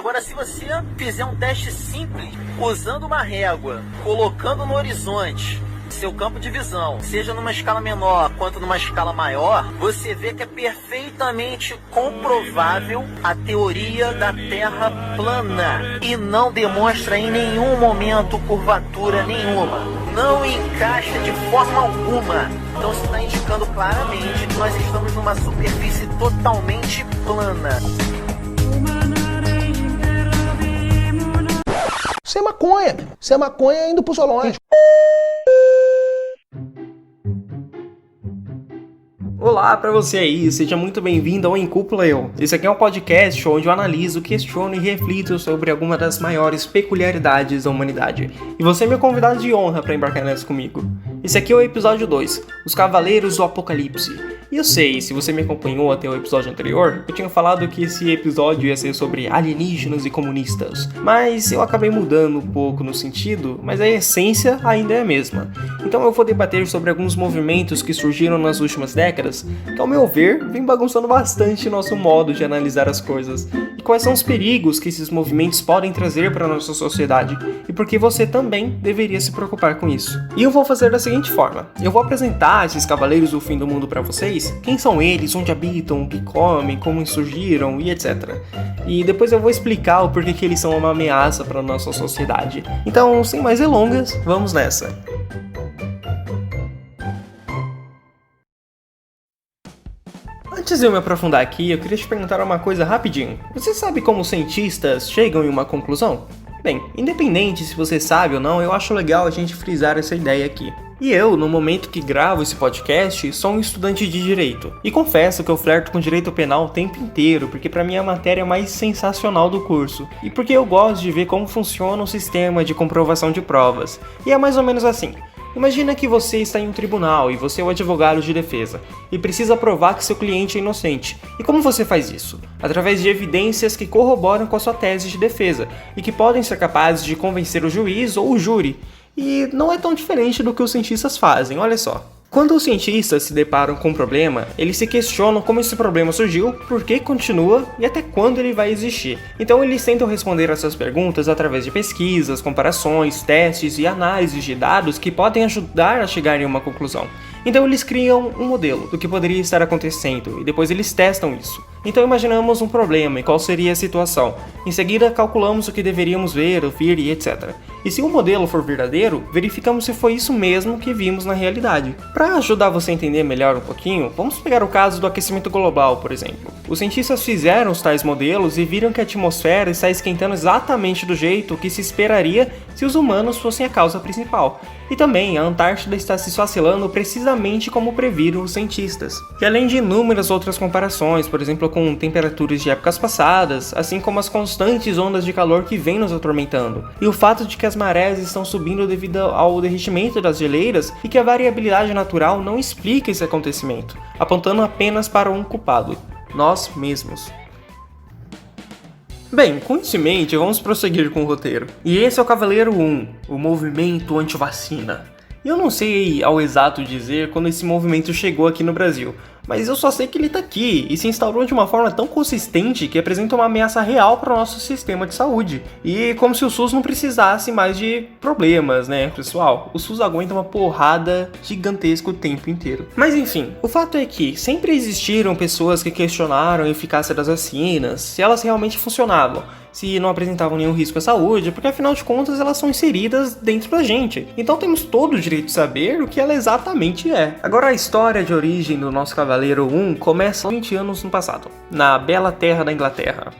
Agora, se você fizer um teste simples, usando uma régua, colocando no horizonte seu campo de visão, seja numa escala menor quanto numa escala maior, você vê que é perfeitamente comprovável a teoria da Terra plana e não demonstra em nenhum momento curvatura nenhuma. Não encaixa de forma alguma. Então isso está indicando claramente que nós estamos numa superfície totalmente plana. Isso é maconha. Isso é maconha indo pro zoológico. Olá pra você aí, seja muito bem-vindo ao Em Cúpula Eu. Esse aqui é um podcast onde eu analiso, questiono e reflito sobre alguma das maiores peculiaridades da humanidade. E você é meu convidado de honra para embarcar nessa comigo. Esse aqui é o episódio 2, Os Cavaleiros do Apocalipse. E eu sei, se você me acompanhou até o episódio anterior, eu tinha falado que esse episódio ia ser sobre alienígenas e comunistas. Mas eu acabei mudando um pouco no sentido, mas a essência ainda é a mesma. Então eu vou debater sobre alguns movimentos que surgiram nas últimas décadas, que ao meu ver, vem bagunçando bastante nosso modo de analisar as coisas. E quais são os perigos que esses movimentos podem trazer para a nossa sociedade, e por que você também deveria se preocupar com isso. E eu vou fazer da seguinte forma, eu vou apresentar esses cavaleiros do fim do mundo para vocês, quem são eles, onde habitam, o que comem, como surgiram e etc. E depois eu vou explicar o porquê que eles são uma ameaça para a nossa sociedade. Então, sem mais delongas, vamos nessa. Antes de eu me aprofundar aqui, eu queria te perguntar uma coisa rapidinho. Você sabe como os cientistas chegam em uma conclusão? Bem, independente se você sabe ou não, eu acho legal a gente frisar essa ideia aqui. E eu, no momento que gravo esse podcast, sou um estudante de Direito. E confesso que eu flerto com Direito Penal o tempo inteiro, porque pra mim é a matéria mais sensacional do curso. E porque eu gosto de ver como funciona o sistema de comprovação de provas. E é mais ou menos assim. Imagina que você está em um tribunal e você é o advogado de defesa e precisa provar que seu cliente é inocente. E como você faz isso? Através de evidências que corroboram com a sua tese de defesa e que podem ser capazes de convencer o juiz ou o júri. E não é tão diferente do que os cientistas fazem, olha só. Quando os cientistas se deparam com um problema, eles se questionam como esse problema surgiu, por que continua e até quando ele vai existir. Então eles tentam responder essas perguntas através de pesquisas, comparações, testes e análises de dados que podem ajudar a chegar em uma conclusão. Então eles criam um modelo do que poderia estar acontecendo e depois eles testam isso. Então imaginamos um problema e qual seria a situação. Em seguida calculamos o que deveríamos ver, ouvir e etc. E se o modelo for verdadeiro, verificamos se foi isso mesmo que vimos na realidade. Para ajudar você a entender melhor um pouquinho, vamos pegar o caso do aquecimento global, por exemplo. Os cientistas fizeram os tais modelos e viram que a atmosfera está esquentando exatamente do jeito que se esperaria se os humanos fossem a causa principal. E também a Antártida está se esfacelando precisamente como previram os cientistas. E além de inúmeras outras comparações, por exemplo com temperaturas de épocas passadas, assim como as constantes ondas de calor que vêm nos atormentando, e o fato de que as marés estão subindo devido ao derretimento das geleiras e que a variabilidade natural não explica esse acontecimento, apontando apenas para um culpado, nós mesmos. Bem, com isso em mente, vamos prosseguir com o roteiro. E esse é o Cavaleiro 1, o movimento anti-vacina. E eu não sei ao exato dizer quando esse movimento chegou aqui no Brasil, mas eu só sei que ele está aqui e se instaurou de uma forma tão consistente que apresenta uma ameaça real para o nosso sistema de saúde. E como se o SUS não precisasse mais de problemas, né, pessoal? O SUS aguenta uma porrada gigantesca o tempo inteiro. Mas enfim, o fato é que sempre existiram pessoas que questionaram a eficácia das vacinas, se elas realmente funcionavam, se não apresentavam nenhum risco à saúde, porque afinal de contas elas são inseridas dentro da gente. Então temos todo o direito de saber o que ela exatamente é. Agora a história de origem do nosso Cavaleiro 1 começa 20 anos no passado, na bela terra da Inglaterra.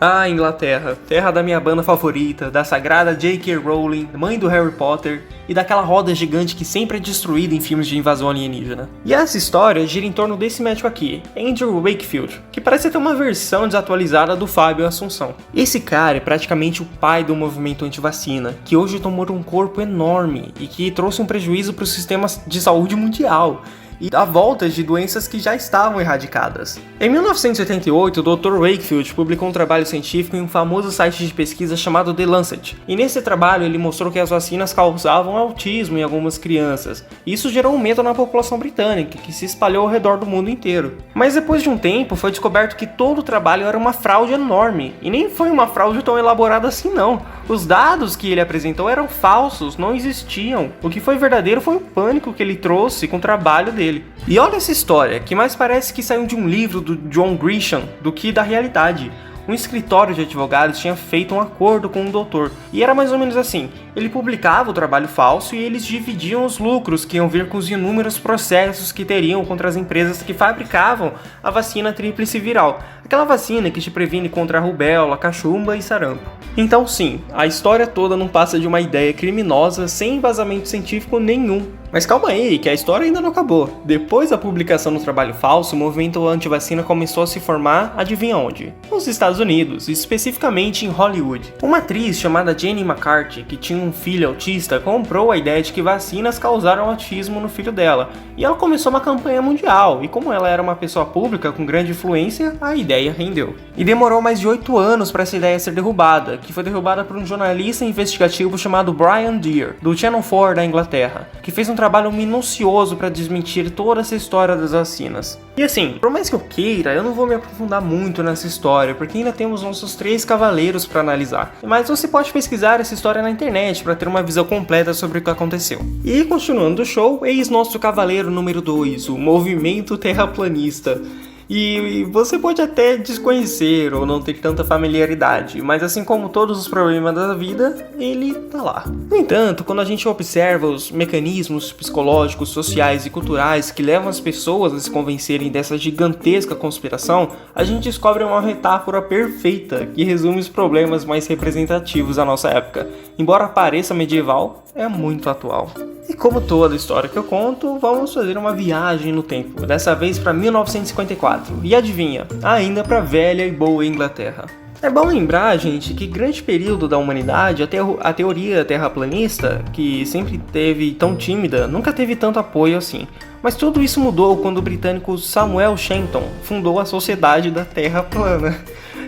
Ah, Inglaterra, terra da minha banda favorita, da sagrada J.K. Rowling, mãe do Harry Potter, e daquela roda gigante que sempre é destruída em filmes de invasão alienígena. E essa história gira em torno desse médico aqui, Andrew Wakefield, que parece ter uma versão desatualizada do Fábio Assunção. Esse cara é praticamente o pai do movimento anti-vacina, que hoje tomou um corpo enorme e que trouxe um prejuízo para o sistema de saúde mundial. e a volta de doenças que já estavam erradicadas. Em 1988, o Dr. Wakefield publicou um trabalho científico em um famoso site de pesquisa chamado The Lancet, e nesse trabalho ele mostrou que as vacinas causavam autismo em algumas crianças. Isso gerou um medo na população britânica, que se espalhou ao redor do mundo inteiro. Mas depois de um tempo, foi descoberto que todo o trabalho era uma fraude enorme, e nem foi uma fraude tão elaborada assim não. Os dados que ele apresentou eram falsos, não existiam. O que foi verdadeiro foi o pânico que ele trouxe com o trabalho dele. E olha essa história, que mais parece que saiu de um livro do John Grisham do que da realidade. Um escritório de advogados tinha feito um acordo com um doutor, e era mais ou menos assim: ele publicava o trabalho falso e eles dividiam os lucros que iam vir com os inúmeros processos que teriam contra as empresas que fabricavam a vacina tríplice viral, aquela vacina que te previne contra a rubéola, cachumba e sarampo. Então sim, a história toda não passa de uma ideia criminosa sem embasamento científico nenhum. Mas calma aí, que a história ainda não acabou. Depois da publicação do trabalho falso, o movimento anti-vacina começou a se formar, adivinha onde? Nos Estados Unidos, especificamente em Hollywood. Uma atriz chamada Jenny McCarthy, que tinha um filho autista, comprou a ideia de que vacinas causaram autismo no filho dela, e ela começou uma campanha mundial, e como ela era uma pessoa pública com grande influência, a ideia rendeu. E demorou mais de 8 anos para essa ideia ser derrubada, que foi derrubada por um jornalista investigativo chamado Brian Deer, do Channel 4 da Inglaterra, que fez um trabalho minucioso para desmentir toda essa história das vacinas. E assim, por mais que eu queira, eu não vou me aprofundar muito nessa história, porque ainda temos nossos 3 cavaleiros para analisar. Mas você pode pesquisar essa história na internet para ter uma visão completa sobre o que aconteceu. E continuando o show, eis nosso cavaleiro número 2, o movimento terraplanista. E você pode até desconhecer ou não ter tanta familiaridade, mas assim como todos os problemas da vida, ele tá lá. No entanto, quando a gente observa os mecanismos psicológicos, sociais e culturais que levam as pessoas a se convencerem dessa gigantesca conspiração, a gente descobre uma metáfora perfeita que resume os problemas mais representativos da nossa época. Embora pareça medieval, é muito atual. E como toda história que eu conto, vamos fazer uma viagem no tempo, dessa vez para 1954. E adivinha, ainda para velha e boa Inglaterra. É bom lembrar, gente, que grande período da humanidade, a teoria terraplanista, que sempre teve tão tímida, nunca teve tanto apoio assim. Mas tudo isso mudou quando o britânico Samuel Shenton fundou a Sociedade da Terra Plana.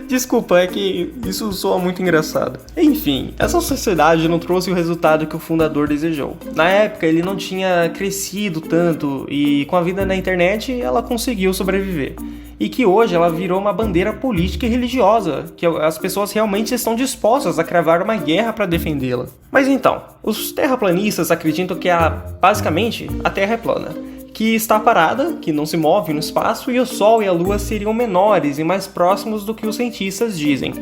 Desculpa, é que isso soa muito engraçado. Enfim, essa sociedade não trouxe o resultado que o fundador desejou. Na época, ele não tinha crescido tanto e com a vida na internet, ela conseguiu sobreviver. E que hoje ela virou uma bandeira política e religiosa, que as pessoas realmente estão dispostas a cravar uma guerra para defendê-la. Mas então, os terraplanistas acreditam que basicamente a Terra é plana, que está parada, que não se move no espaço, e o Sol e a Lua seriam menores e mais próximos do que os cientistas dizem.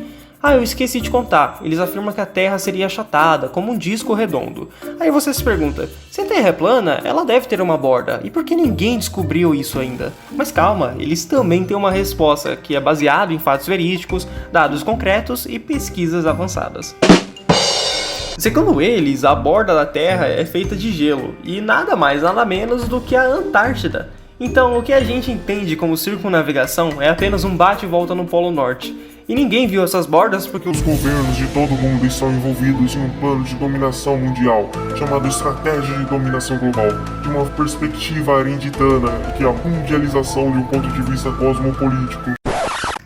Eu esqueci de contar, eles afirmam que a Terra seria achatada, como um disco redondo. Aí você se pergunta, se a Terra é plana, ela deve ter uma borda, e por que ninguém descobriu isso ainda? Mas calma, eles também têm uma resposta, que é baseada em fatos verídicos, dados concretos e pesquisas avançadas. Segundo eles, a borda da Terra é feita de gelo, e nada mais nada menos do que a Antártida. Então, o que a gente entende como circunnavegação é apenas um bate e volta no Polo Norte. E ninguém viu essas bordas porque os governos de todo o mundo estão envolvidos em um plano de dominação mundial, chamado Estratégia de Dominação Global, de uma perspectiva arenditana, que é a mundialização de um ponto de vista cosmopolítico.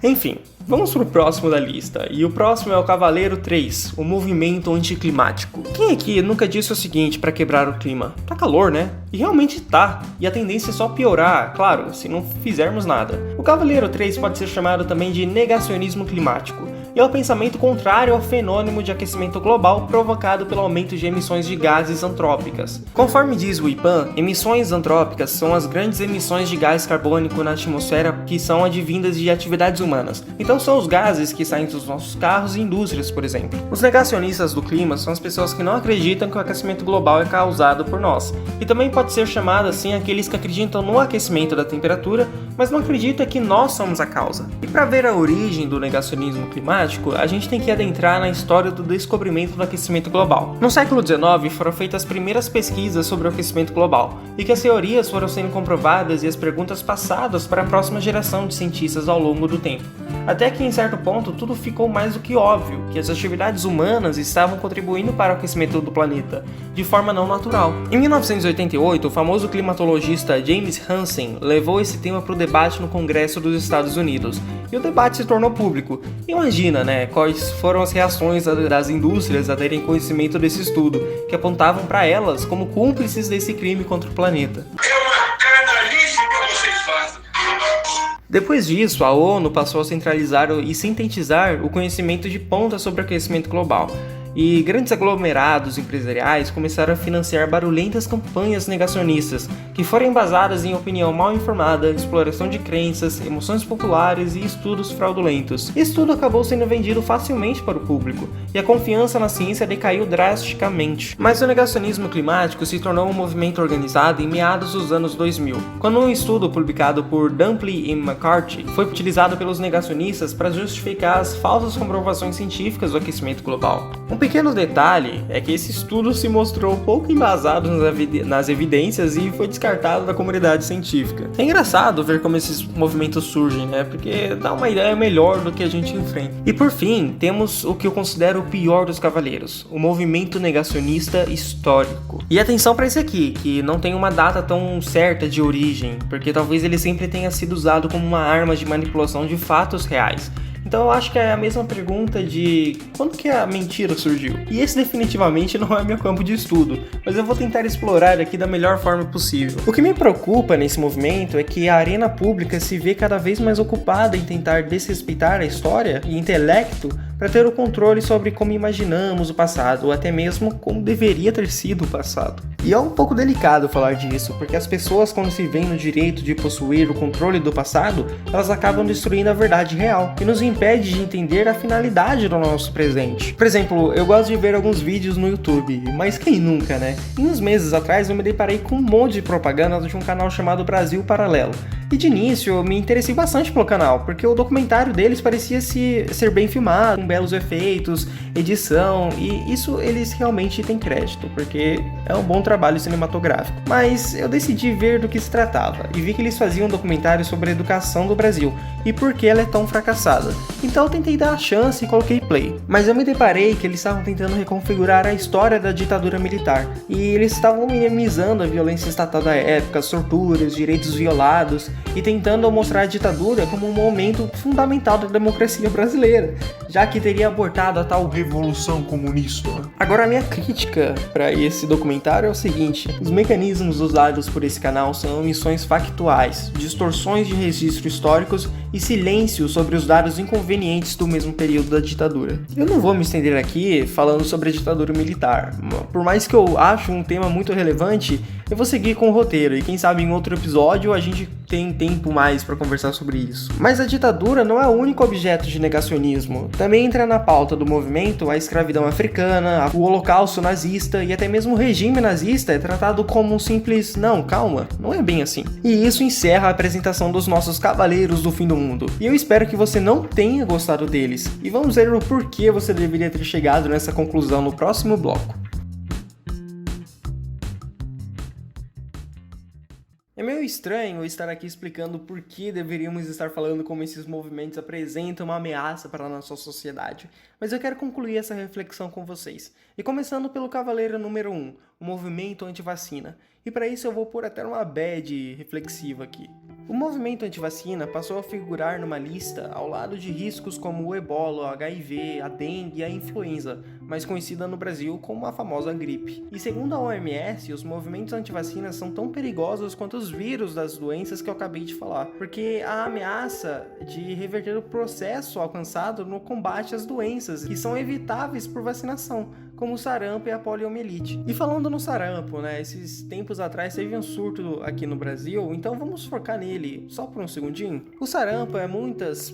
Enfim, vamos pro próximo da lista, e o próximo é o Cavaleiro 3, o movimento anticlimático. Quem aqui nunca disse o seguinte para quebrar o clima? Tá calor, né? E realmente tá, e a tendência é só piorar, claro, se não fizermos nada. O Cavaleiro 3 pode ser chamado também de negacionismo climático, e é o pensamento contrário ao fenômeno de aquecimento global provocado pelo aumento de emissões de gases antrópicas. Conforme diz o IPCC, emissões antrópicas são as grandes emissões de gás carbônico na atmosfera que são advindas de atividades humanas. Então são os gases que saem dos nossos carros e indústrias, por exemplo. Os negacionistas do clima são as pessoas que não acreditam que o aquecimento global é causado por nós. E também pode ser chamado assim aqueles que acreditam no aquecimento da temperatura, mas não acredito é que nós somos a causa. E para ver a origem do negacionismo climático, a gente tem que adentrar na história do descobrimento do aquecimento global. No século XIX foram feitas as primeiras pesquisas sobre o aquecimento global, e que as teorias foram sendo comprovadas e as perguntas passadas para a próxima geração de cientistas ao longo do tempo. Até que em certo ponto tudo ficou mais do que óbvio, que as atividades humanas estavam contribuindo para o aquecimento do planeta, de forma não natural. Em 1988, o famoso climatologista James Hansen levou esse tema para o debate no Congresso dos Estados Unidos, e o debate se tornou público. Imagina, né, quais foram as reações das indústrias a terem conhecimento desse estudo, que apontavam para elas como cúmplices desse crime contra o planeta. É uma canalice que vocês fazem. Depois disso, a ONU passou a centralizar e sintetizar o conhecimento de ponta sobre o aquecimento global, e grandes aglomerados empresariais começaram a financiar barulhentas campanhas negacionistas, que foram embasadas em opinião mal informada, exploração de crenças, emoções populares e estudos fraudulentos. Esse tudo acabou sendo vendido facilmente para o público, e a confiança na ciência decaiu drasticamente. Mas o negacionismo climático se tornou um movimento organizado em meados dos anos 2000, quando um estudo publicado por Dumpley e McCarthy foi utilizado pelos negacionistas para justificar as falsas comprovações científicas do aquecimento global. Um pequeno detalhe é que esse estudo se mostrou pouco embasado nas evidências e foi descartado da comunidade científica. É engraçado ver como esses movimentos surgem, né? Porque dá uma ideia melhor do que a gente enfrenta. E por fim, temos o que eu considero o pior dos cavaleiros, o movimento negacionista histórico. E atenção para esse aqui, que não tem uma data tão certa de origem, porque talvez ele sempre tenha sido usado como uma arma de manipulação de fatos reais. Então eu acho que é a mesma pergunta de quando que a mentira surgiu? E esse definitivamente não é meu campo de estudo, mas eu vou tentar explorar aqui da melhor forma possível. O que me preocupa nesse movimento é que a arena pública se vê cada vez mais ocupada em tentar desrespeitar a história e intelecto para ter o controle sobre como imaginamos o passado, ou até mesmo como deveria ter sido o passado. E é um pouco delicado falar disso, porque as pessoas, quando se veem no direito de possuir o controle do passado, elas acabam destruindo a verdade real, e nos impede de entender a finalidade do nosso presente. Por exemplo, eu gosto de ver alguns vídeos no YouTube, mas quem nunca, né? E uns meses atrás eu me deparei com um monte de propaganda de um canal chamado Brasil Paralelo. E de início eu me interessei bastante pelo canal, porque o documentário deles parecia ser bem filmado, com belos efeitos, edição, e isso eles realmente têm crédito, porque é um bom trabalho cinematográfico. Mas eu decidi ver do que se tratava, e vi que eles faziam um documentário sobre a educação do Brasil, e por que ela é tão fracassada. Então eu tentei dar a chance e coloquei play. Mas eu me deparei que eles estavam tentando reconfigurar a história da ditadura militar, e eles estavam minimizando a violência estatal da época, as torturas, direitos violados, e tentando mostrar a ditadura como um momento fundamental da democracia brasileira, já que teria abortado a tal revolução comunista. Agora a minha crítica para esse documentário é o seguinte: os mecanismos usados por esse canal são omissões factuais, distorções de registros históricos e silêncio sobre os dados inconvenientes do mesmo período da ditadura. Eu não vou me estender aqui falando sobre a ditadura militar, por mais que eu acho um tema muito relevante, eu vou seguir com o roteiro e quem sabe em outro episódio a gente tem tempo mais para conversar sobre isso. Mas a ditadura não é o único objeto de negacionismo. Também entra na pauta do movimento a escravidão africana, o holocausto nazista e até mesmo o regime nazista é tratado como um simples não, calma, não é bem assim. E isso encerra a apresentação dos nossos cavaleiros do fim do mundo. E eu espero que você não tenha gostado deles. E vamos ver o porquê você deveria ter chegado nessa conclusão no próximo bloco. É meio estranho eu estar aqui explicando por que deveríamos estar falando como esses movimentos apresentam uma ameaça para a nossa sociedade, mas eu quero concluir essa reflexão com vocês. E começando pelo cavaleiro número 1, o movimento anti-vacina. E para isso eu vou pôr até uma bad reflexiva aqui. O movimento anti-vacina passou a figurar numa lista ao lado de riscos como o ebola, o HIV, a dengue e a influenza, mais conhecida no Brasil como a famosa gripe. E segundo a OMS, os movimentos anti-vacina são tão perigosos quanto os vírus das doenças que eu acabei de falar, porque há ameaça de reverter o processo alcançado no combate às doenças que são evitáveis por vacinação, como o sarampo e a poliomielite. E falando no sarampo, né, esses tempos atrás teve um surto aqui no Brasil, então vamos focar nele só por um segundinho. O sarampo é muitas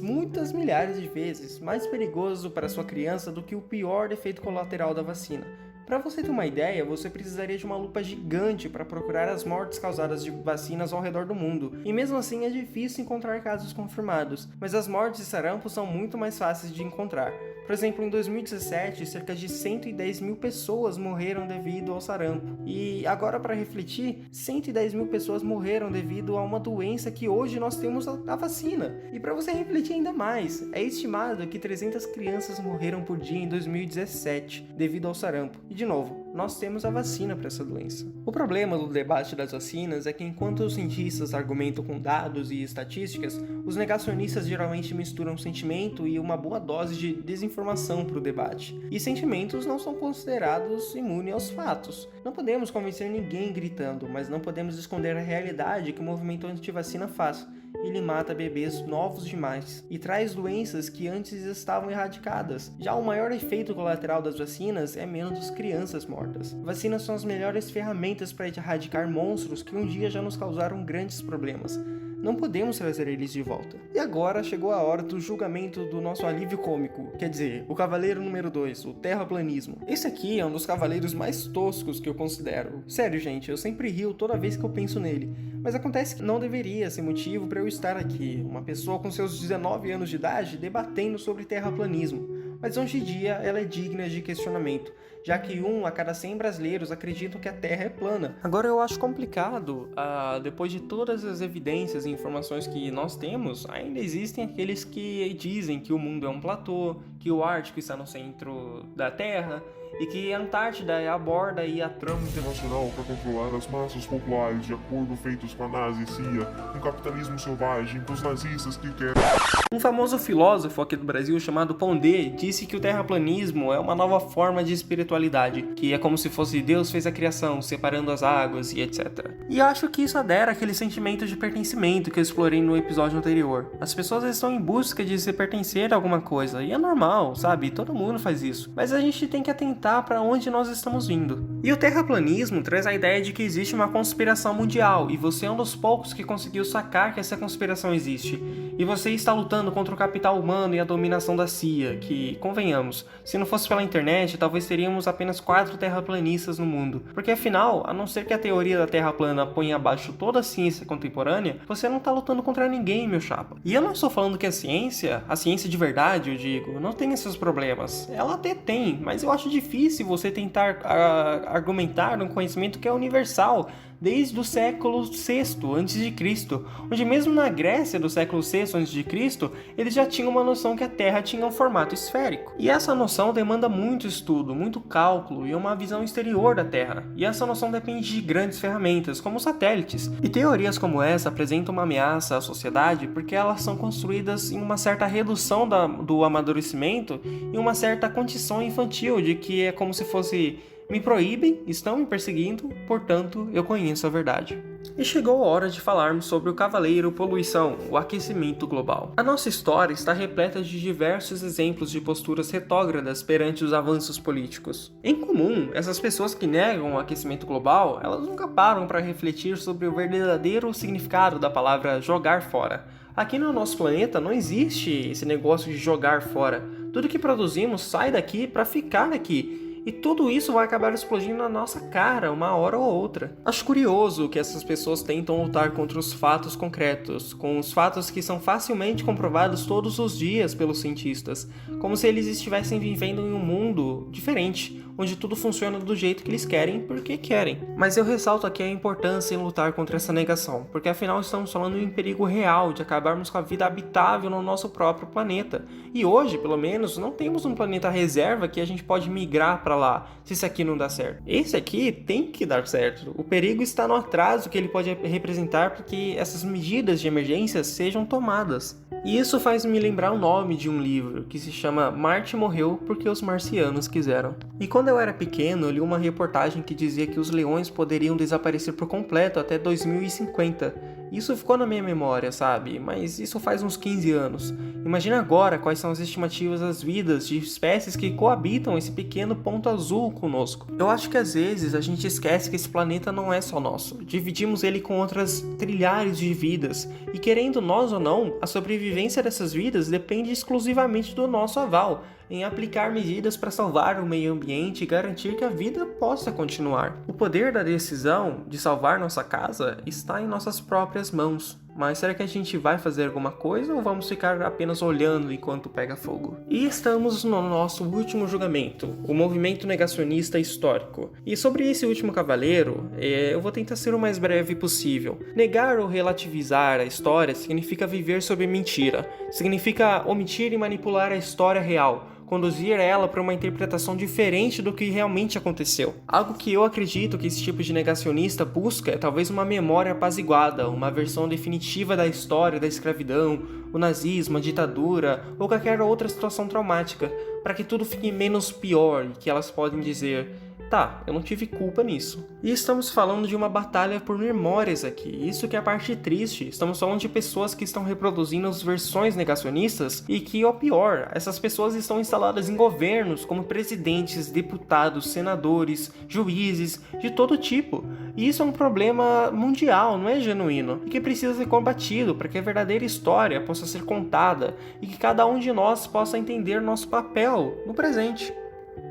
milhares de vezes mais perigoso para sua criança do que o pior efeito colateral da vacina. Para você ter uma ideia, você precisaria de uma lupa gigante para procurar as mortes causadas de vacinas ao redor do mundo, e mesmo assim é difícil encontrar casos confirmados, mas as mortes de sarampo são muito mais fáceis de encontrar. Por exemplo, em 2017, cerca de 110 mil pessoas morreram devido ao sarampo. E agora, para refletir, 110 mil pessoas morreram devido a uma doença que hoje nós temos a vacina. E para você refletir ainda mais, é estimado que 300 crianças morreram por dia em 2017 devido ao sarampo. E de novo, nós temos a vacina para essa doença. O problema do debate das vacinas é que enquanto os cientistas argumentam com dados e estatísticas, os negacionistas geralmente misturam sentimento e uma boa dose de desinformação para o debate. E sentimentos não são considerados imunes aos fatos. Não podemos convencer ninguém gritando, mas não podemos esconder a realidade que o movimento anti-vacina faz. Ele mata bebês novos demais e traz doenças que antes estavam erradicadas. Já o maior efeito colateral das vacinas é menos crianças mortas. Vacinas são as melhores ferramentas para erradicar monstros que um dia já nos causaram grandes problemas. Não podemos trazer eles de volta. E agora chegou a hora do julgamento do nosso alívio cômico, quer dizer, o cavaleiro número 2, o terraplanismo. Esse aqui é um dos cavaleiros mais toscos que eu considero. Sério, gente, eu sempre rio toda vez que eu penso nele. Mas acontece que não deveria ser motivo para eu estar aqui, uma pessoa com seus 19 anos de idade debatendo sobre terraplanismo. Mas hoje em dia ela é digna de questionamento, já que 1 a cada 100 brasileiros acreditam que a Terra é plana. Agora eu acho complicado, depois de todas as evidências e informações que nós temos, ainda existem aqueles que dizem que o mundo é um platô, que o Ártico está no centro da Terra, e que a Antártida é a borda e a trama internacional para controlar as massas populares de acordo feitos com a Nazi e CIA, um capitalismo selvagem com os nazistas que querem... Um famoso filósofo aqui do Brasil chamado Pondé disse que o terraplanismo é uma nova forma de espiritualidade, que é como se fosse Deus fez a criação, separando as águas e etc. E acho que isso adera àquele sentimento de pertencimento que eu explorei no episódio anterior. As pessoas estão em busca de se pertencer a alguma coisa, e é normal, sabe? Todo mundo faz isso. Mas a gente tem que atentar para onde nós estamos vindo. E o terraplanismo traz a ideia de que existe uma conspiração mundial, e você é um dos poucos que conseguiu sacar que essa conspiração existe. E você está lutando contra o capital humano e a dominação da CIA, que, convenhamos, se não fosse pela internet, talvez teríamos apenas 4 terraplanistas no mundo. Porque afinal, a não ser que a teoria da Terra plana ponha abaixo toda a ciência contemporânea, você não está lutando contra ninguém, meu chapa. E eu não estou falando que a ciência de verdade, eu digo, não tem esses problemas. Ela até tem, mas eu acho difícil você tentar argumentar um conhecimento que é universal, desde o século VI a.C., onde mesmo na Grécia do século VI a.C., eles já tinham uma noção que a Terra tinha um formato esférico. E essa noção demanda muito estudo, muito cálculo e uma visão exterior da Terra. E essa noção depende de grandes ferramentas, como satélites. E teorias como essa apresentam uma ameaça à sociedade porque elas são construídas em uma certa redução do amadurecimento e uma certa condição infantil de que é como se fosse... Me proíbem, estão me perseguindo, portanto, eu conheço a verdade. E chegou a hora de falarmos sobre o Cavaleiro Poluição, o aquecimento global. A nossa história está repleta de diversos exemplos de posturas retrógradas perante os avanços políticos. Em comum, essas pessoas que negam o aquecimento global, elas nunca param para refletir sobre o verdadeiro significado da palavra jogar fora. Aqui no nosso planeta não existe esse negócio de jogar fora. Tudo que produzimos sai daqui para ficar aqui. E tudo isso vai acabar explodindo na nossa cara, uma hora ou outra. Acho curioso que essas pessoas tentam lutar contra os fatos concretos, com os fatos que são facilmente comprovados todos os dias pelos cientistas, como se eles estivessem vivendo em um mundo diferente, onde tudo funciona do jeito que eles querem, porque querem. Mas eu ressalto aqui a importância em lutar contra essa negação, porque afinal estamos falando em perigo real de acabarmos com a vida habitável no nosso próprio planeta. E hoje, pelo menos, não temos um planeta reserva que a gente pode migrar para lá, se isso aqui não dá certo. Esse aqui tem que dar certo. O perigo está no atraso que ele pode representar para que essas medidas de emergência sejam tomadas. E isso faz me lembrar o nome de um livro, que se chama Marte Morreu Porque os Marcianos Quiseram. E quando eu era pequeno, eu li uma reportagem que dizia que os leões poderiam desaparecer por completo até 2050. Isso ficou na minha memória, sabe? Mas isso faz uns 15 anos. Imagina agora quais são as estimativas das vidas de espécies que coabitam esse pequeno ponto azul conosco. Eu acho que às vezes a gente esquece que esse planeta não é só nosso. Dividimos ele com outras trilhares de vidas. E querendo nós ou não, a sobrevivência dessas vidas depende exclusivamente do nosso aval. em aplicar medidas para salvar o meio ambiente e garantir que a vida possa continuar. O poder da decisão de salvar nossa casa está em nossas próprias mãos. Mas será que a gente vai fazer alguma coisa ou vamos ficar apenas olhando enquanto pega fogo? E estamos no nosso último julgamento, o movimento negacionista histórico. E sobre esse último cavaleiro, eu vou tentar ser o mais breve possível. Negar ou relativizar a história significa viver sob mentira, significa omitir e manipular a história real, conduzir ela para uma interpretação diferente do que realmente aconteceu. Algo que eu acredito que esse tipo de negacionista busca é talvez uma memória apaziguada, uma versão definitiva da história da escravidão, o nazismo, a ditadura ou qualquer outra situação traumática, para que tudo fique menos pior e que elas podem dizer: tá, eu não tive culpa nisso. E estamos falando de uma batalha por memórias aqui, isso que é a parte triste. Estamos falando de pessoas que estão reproduzindo as versões negacionistas e que, o pior, essas pessoas estão instaladas em governos como presidentes, deputados, senadores, juízes, de todo tipo. E isso é um problema mundial, não é genuíno, e que precisa ser combatido para que a verdadeira história possa ser contada e que cada um de nós possa entender nosso papel no presente.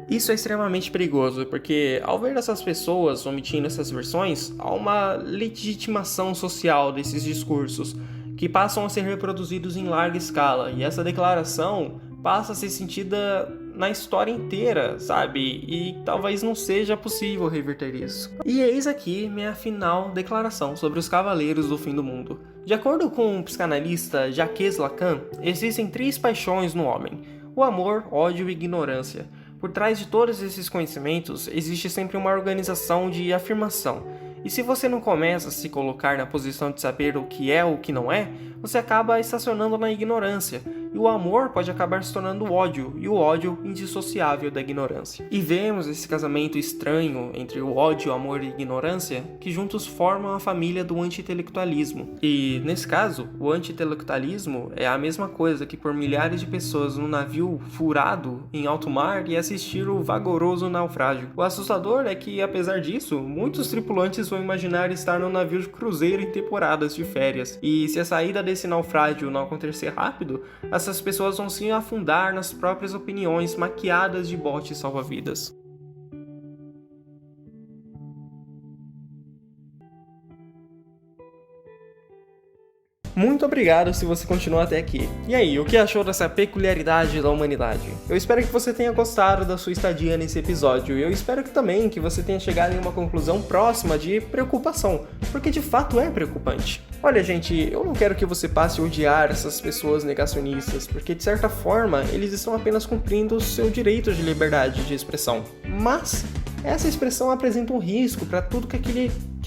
Isso é extremamente perigoso, porque ao ver essas pessoas omitindo essas versões, há uma legitimação social desses discursos, que passam a ser reproduzidos em larga escala, e essa declaração passa a ser sentida na história inteira, sabe? E talvez não seja possível reverter isso. E eis aqui minha final declaração sobre os Cavaleiros do Fim do Mundo. De acordo com o psicanalista Jacques Lacan, existem 3 paixões no homem: o amor, ódio e ignorância. Por trás de todos esses conhecimentos, existe sempre uma organização de afirmação. E se você não começa a se colocar na posição de saber o que é ou o que não é, você acaba estacionando na ignorância. E o amor pode acabar se tornando ódio, e o ódio indissociável da ignorância. E vemos esse casamento estranho entre o ódio, amor e ignorância, que juntos formam a família do anti-intelectualismo. E, nesse caso, o anti-intelectualismo é a mesma coisa que pôr milhares de pessoas num navio furado em alto mar e assistir o vagaroso naufrágio. O assustador é que, apesar disso, muitos tripulantes vão imaginar estar num navio de cruzeiro em temporadas de férias. E se a saída desse naufrágio não acontecer rápido, essas pessoas vão se afundar nas próprias opiniões maquiadas de botes salva-vidas. Muito obrigado se você continuou até aqui. E aí, o que achou dessa peculiaridade da humanidade? Eu espero que você tenha gostado da sua estadia nesse episódio, e eu espero que também que você tenha chegado em uma conclusão próxima de preocupação, porque de fato é preocupante. Olha, gente, eu não quero que você passe a odiar essas pessoas negacionistas, porque de certa forma eles estão apenas cumprindo o seu direito de liberdade de expressão. Mas essa expressão apresenta um risco para tudo que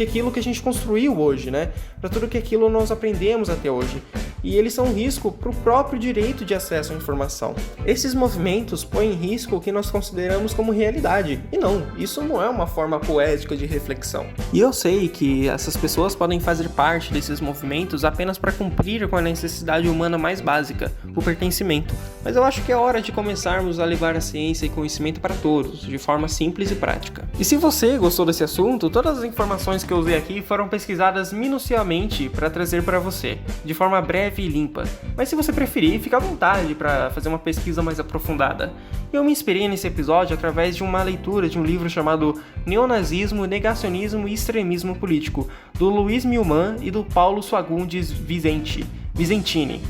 aquilo que a gente construiu hoje, né? Para tudo que aquilo nós aprendemos até hoje. E eles são um risco para o próprio direito de acesso à informação. Esses movimentos põem em risco o que nós consideramos como realidade. E não, isso não é uma forma poética de reflexão. E eu sei que essas pessoas podem fazer parte desses movimentos apenas para cumprir com a necessidade humana mais básica, o pertencimento. Mas eu acho que é hora de começarmos a levar a ciência e conhecimento para todos, de forma simples e prática. E se você gostou desse assunto, todas as informações que eu usei aqui foram pesquisadas minuciosamente para trazer para você, de forma breve e limpa. Mas se você preferir, fica à vontade para fazer uma pesquisa mais aprofundada. Eu me inspirei nesse episódio através de uma leitura de um livro chamado Neonazismo, Negacionismo e Extremismo Político, do Luiz Milman e do Paulo Fagundes Vicentini.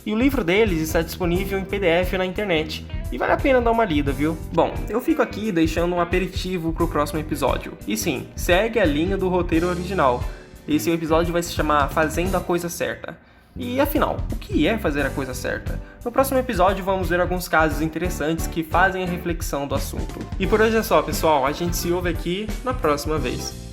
E o livro deles está disponível em PDF na internet. E vale a pena dar uma lida, viu? Bom, eu fico aqui deixando um aperitivo pro próximo episódio. E sim, segue a linha do roteiro original. Esse episódio vai se chamar Fazendo a Coisa Certa. E afinal, o que é fazer a coisa certa? No próximo episódio vamos ver alguns casos interessantes que fazem a reflexão do assunto. E por hoje é só, pessoal. A gente se ouve aqui na próxima vez.